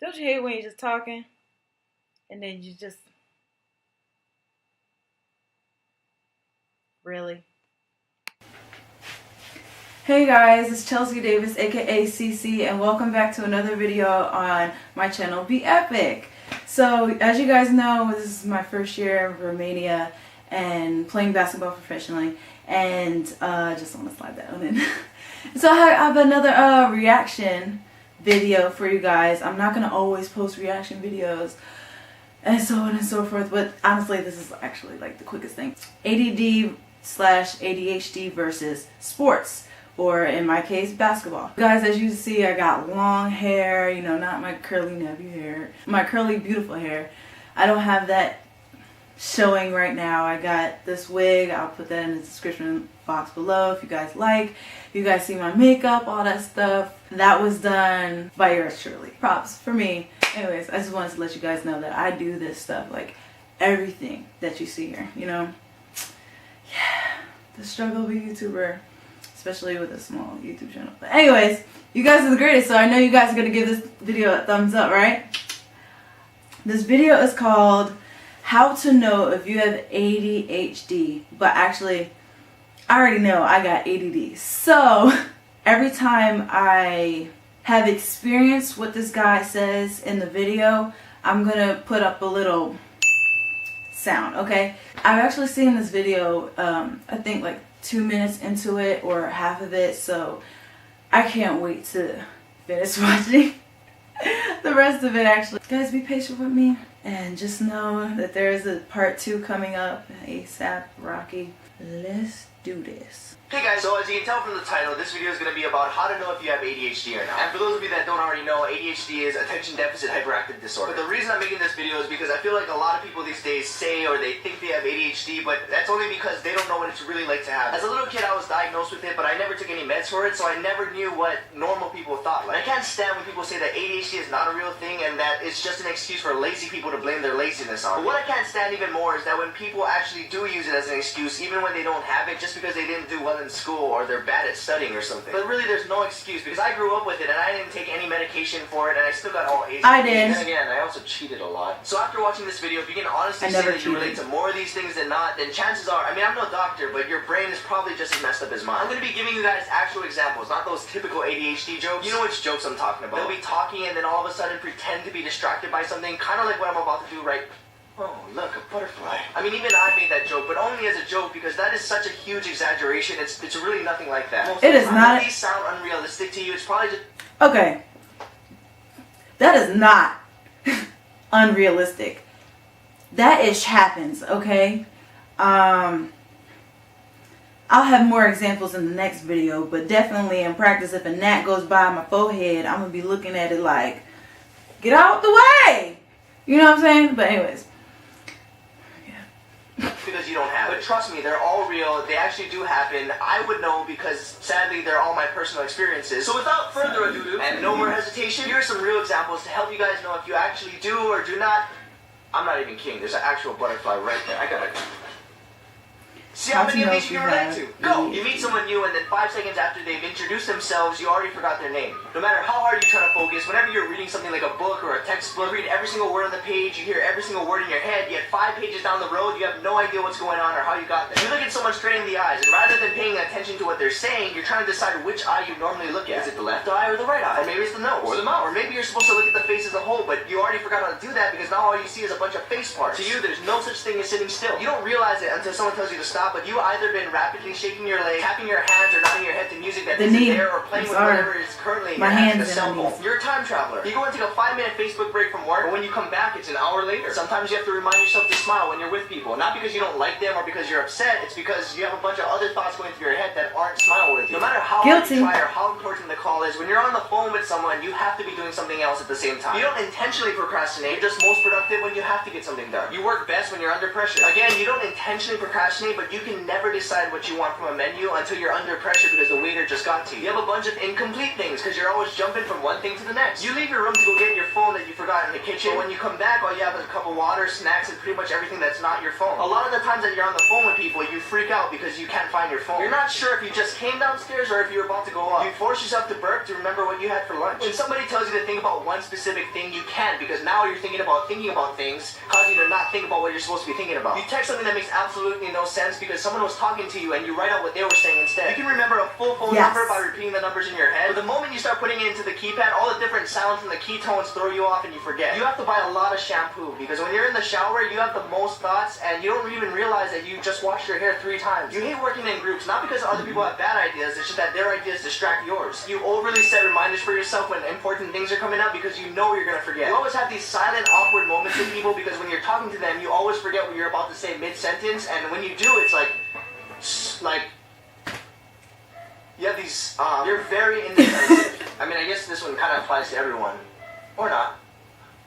Don't you hate when you're just talking and then you just really? Hey guys, it's Chelsea Davis, aka CC, and welcome back to another video on my channel, Be Epic. So, as you guys know, this is my first year in Romania and playing basketball professionally, and just want to slide that one in. So I have another reaction video for you guys. I'm not going to always post reaction videos and so on and so forth, but honestly this is actually like the quickest thing. ADD/ADHD versus sports, or in my case, basketball. Guys, as you see, I got long hair, you know, not my curly nappy hair, my curly beautiful hair. I don't have that showing right now. I got this wig. I'll put that in the description box below if you guys like. If you guys see my makeup, all that stuff, that was done by yours truly. Props for me. Anyways, I just wanted to let you guys know that I do this stuff, like everything that you see here, you know. Yeah, the struggle of a YouTuber, especially with a small YouTube channel. But anyways, you guys are the greatest, so I know you guys are going to give this video a thumbs up, right? This video is called How to Know If You Have ADHD, but actually, I already know I got ADD. So, every time I have experienced what this guy says in the video, I'm going to put up a little sound, okay? I've actually seen this video, I think like 2 minutes into it or half of it, so I can't wait to finish watching the rest of it actually. Guys, be patient with me and just know that there is a part 2 coming up ASAP Rocky. Let's do this. Hey guys, so as you can tell from the title, this video is going to be about how to know if you have ADHD or not. And for those of you that don't already know, ADHD is Attention Deficit Hyperactive Disorder. But the reason I'm making this video is because I feel like a lot of people these days say or they think they have ADHD, but that's only because they don't know what it's really like to have. As a little kid, I was diagnosed with it, but I never took any meds for it, so I never knew what normal people thought. Like, I can't stand when people say that ADHD is not a real thing and that it's just an excuse for lazy people to blame their laziness on. But what I can't stand even more is that when people actually do use it as an excuse, even when they don't have it, just because they didn't do well in school or they're bad at studying or something. But really there's no excuse, because I grew up with it and I didn't take any medication for it and I still got all A's. I did. And again, I also cheated a lot. So after watching this video, if you can honestly say that you relate to more of these things than not, then chances are, I mean, I'm no doctor, but your brain is probably just as messed up as mine. I'm going to be giving you guys actual examples, not those typical ADHD jokes. You know which jokes I'm talking about. They'll be talking and then all of a sudden pretend to be distracted by something, kind of like what I'm about to do right. Oh, look, a butterfly. I mean, even I made that joke, but only as a joke, because that is such a huge exaggeration. It's really nothing like that. It is not. These sound unrealistic to you. It's probably just... Okay. That is not unrealistic. That ish happens, okay? I'll have more examples in the next video, but definitely in practice, if a gnat goes by my forehead, I'm going to be looking at it like, get out the way! You know what I'm saying? But anyways. Because you don't have it. But trust me, they're all real. They actually do happen. I would know because, sadly, they're all my personal experiences. So without further ado, and no more hesitation, here are some real examples to help you guys know if you actually do or do not. I'm not even kidding. There's an actual butterfly right there. I gotta... See how many of these you can relate to. Go! You meet someone new and then 5 seconds after they've introduced themselves, you already forgot their name. No matter how hard you try to focus, whenever you're reading something like a book or a textbook, you read every single word on the page, you hear every single word in your head, yet 5 pages down the road, you have no idea what's going on or how you got there. You look at someone straight in the eyes, and rather than paying attention to what they're saying, you're trying to decide which eye you normally look at. Is it the left eye or the right eye? Or maybe it's the nose. Or the mouth. Or maybe you're supposed to look at the face as a whole, but you already forgot how to do that because now all you see is a bunch of face parts. To you, there's no such thing as sitting still. You don't realize it until someone tells you to stop, but you've either been rapidly shaking your legs, tapping your hands, or nodding your head to music that isn't there, or playing with whatever is currently in your hands, the cell phone. You're a time traveler. You go and take a 5-minute Facebook break from work, but when you come back, it's an hour later. Sometimes you have to remind yourself to smile when you're with people. Not because you don't like them or because you're upset, it's because you have a bunch of other thoughts going through your head that aren't smile-worthy. No matter how hard you try or how important the call is, when you're on the phone with someone, you have to be doing something else at the same time. You don't intentionally procrastinate, you're just most productive when you have to get something done. You work best when you're under pressure. Again, you don't intentionally procrastinate, but you can never decide what you want from a menu until you're under pressure because the waiter just got to you. You have a bunch of incomplete things because you're always jumping from one thing thing to the next. You leave your room to go get your phone that you forgot in the kitchen. When you come back, all you have is a cup of water, snacks, and pretty much everything that's not your phone. A lot of the times that you're on the phone with people, you freak out because you can't find your phone. You're not sure if you just came downstairs or if you're about to go up. You force yourself to burp to remember what you had for lunch. When somebody tells you to think about one specific thing, you can't, because now you're thinking about things, causing you to not think about what you're supposed to be thinking about. You text something that makes absolutely no sense because someone was talking to you and you write out what they were saying instead. You can remember a full phone number by repeating the numbers in your head, but the moment you start putting it into the keypad, all the different sounds and the key tones throw you off and you forget. You have to buy a lot of shampoo because when you're in the shower, you have the most thoughts and you don't even realize that you just washed your hair 3 times. You hate working in groups, not because other people have bad ideas, it's just that their ideas distract yours. You overly set reminders for yourself when important things are coming up because you know you're gonna forget. You always have these silent, awkward moments with people because when you're talking to them, you always forget what you're about to say mid-sentence, and when you do, it's like you have these, you're very indecisive. I mean, I guess this one kind of applies to everyone. Or not.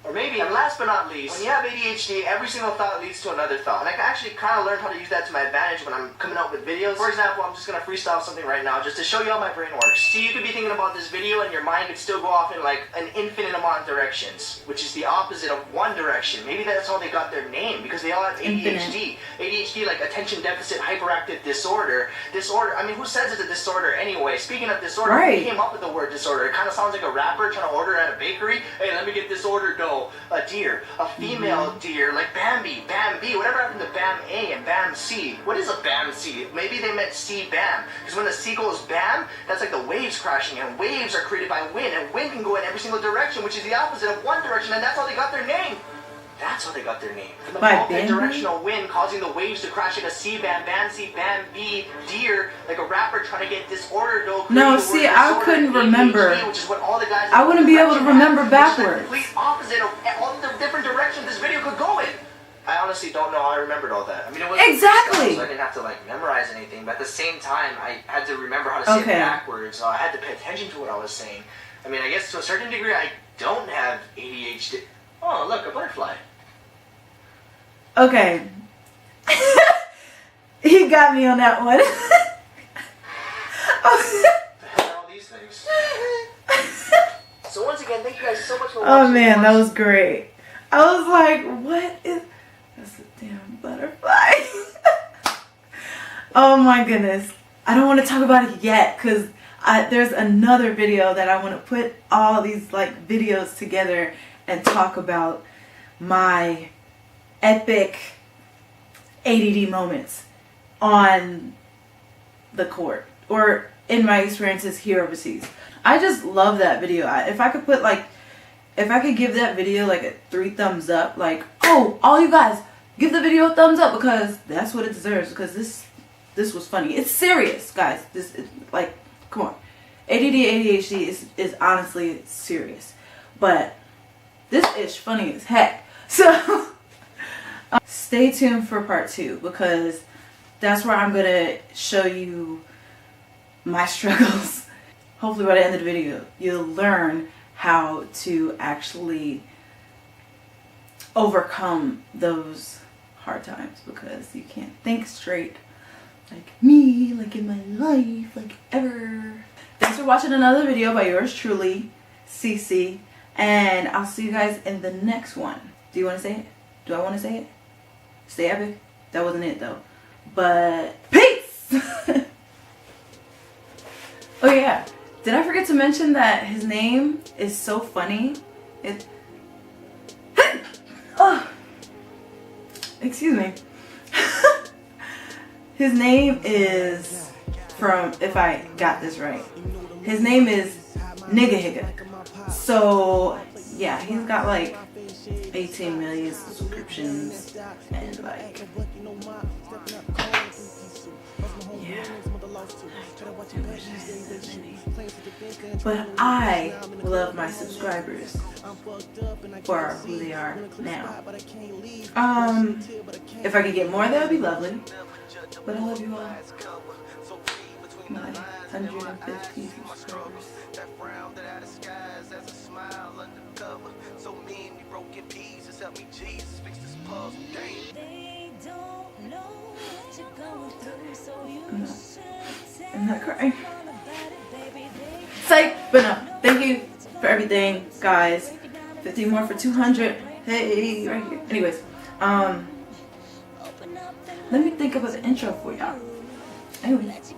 Or maybe. And last but not least, when you have ADHD, every single thought leads to another thought. And I actually kind of learned how to use that to my advantage when I'm coming out with videos. For example, I'm just going to freestyle something right now just to show you how my brain works. See, you could be thinking about this video and your mind could still go off in like an infinite amount of directions, which is the opposite of one direction. Maybe that's how they got their name, because they all have ADHD. ADHD, like attention deficit hyperactive disorder. I mean, who says it's a disorder anyway? Speaking of disorder, who came up with the word disorder? It kind of sounds like a rapper trying to order at a bakery. Hey, let me get disorder dough. A deer, a female deer, like Bambi, Bambi. Whatever happened to Bam A and Bam C? What is a Bam C? Maybe they meant C Bam, because when the sea goes bam, that's like the waves crashing, and waves are created by wind, and wind can go in every single direction, which is the opposite of one direction, and that's how they got their name. That's how they got their name. From the multi-directional wind causing the waves to crash like a C Bam, Bam C, Bam B, deer, like a rapper trying to get disorder though. No, see, I couldn't remember. ADHD, which is what all the guys I wouldn't be able to remember backwards. Which is the complete opposite of all the different directions this video could go in. I honestly don't know how I remembered all that. I mean, it wasn't exactly. So I didn't have to like memorize anything, but at the same time, I had to remember how to say it backwards. So I had to pay attention to what I was saying. I mean, I guess to a certain degree, I don't have ADHD. Oh, look, a butterfly. Okay. He got me on that one. What the hell are all these things? So once again, thank you guys so much for watching. Oh man, that was great. I was like, what is... That's a damn butterfly. Oh my goodness. I don't want to talk about it yet because there's another video that I want to put all these like videos together and talk about my epic ADD moments on the court or in my experiences here overseas. I just love that video. If I could give that video like a 3 thumbs up, like, oh, all you guys give the video a thumbs up because that's what it deserves, because this was funny. It's serious, guys. This is like, come on. ADD, ADHD is honestly serious, but this is funny as heck. So stay tuned for part 2 because that's where I'm gonna show you my struggles. Hopefully by the end of the video you'll learn how to actually overcome those hard times, because you can't think straight like me, like in my life, like ever. Thanks for watching another video by yours truly, Cece, and I'll see you guys in the next one. Do you want to say it? Do I want to say it? Stay epic? That wasn't it though. But peace! Oh yeah, did I forget to mention that his name is so funny? Oh, excuse me. His name is, from, if I got this right, his name is Nigga Higga. So yeah, he's got like 18 million subscriptions and like, yeah, but I love my subscribers for who they are now. If I could get more, that would be lovely, but I love you all. My 150 subscribers. So many broken pieces, help me Jesus fix this puzzle. They don't know what you're going through, so you should. I'm not crying. Psych, but no. Thank you for for everything, guys. 50 more for 200. Hey, right here. Anyways, let me think of an intro for y'all. Anyways.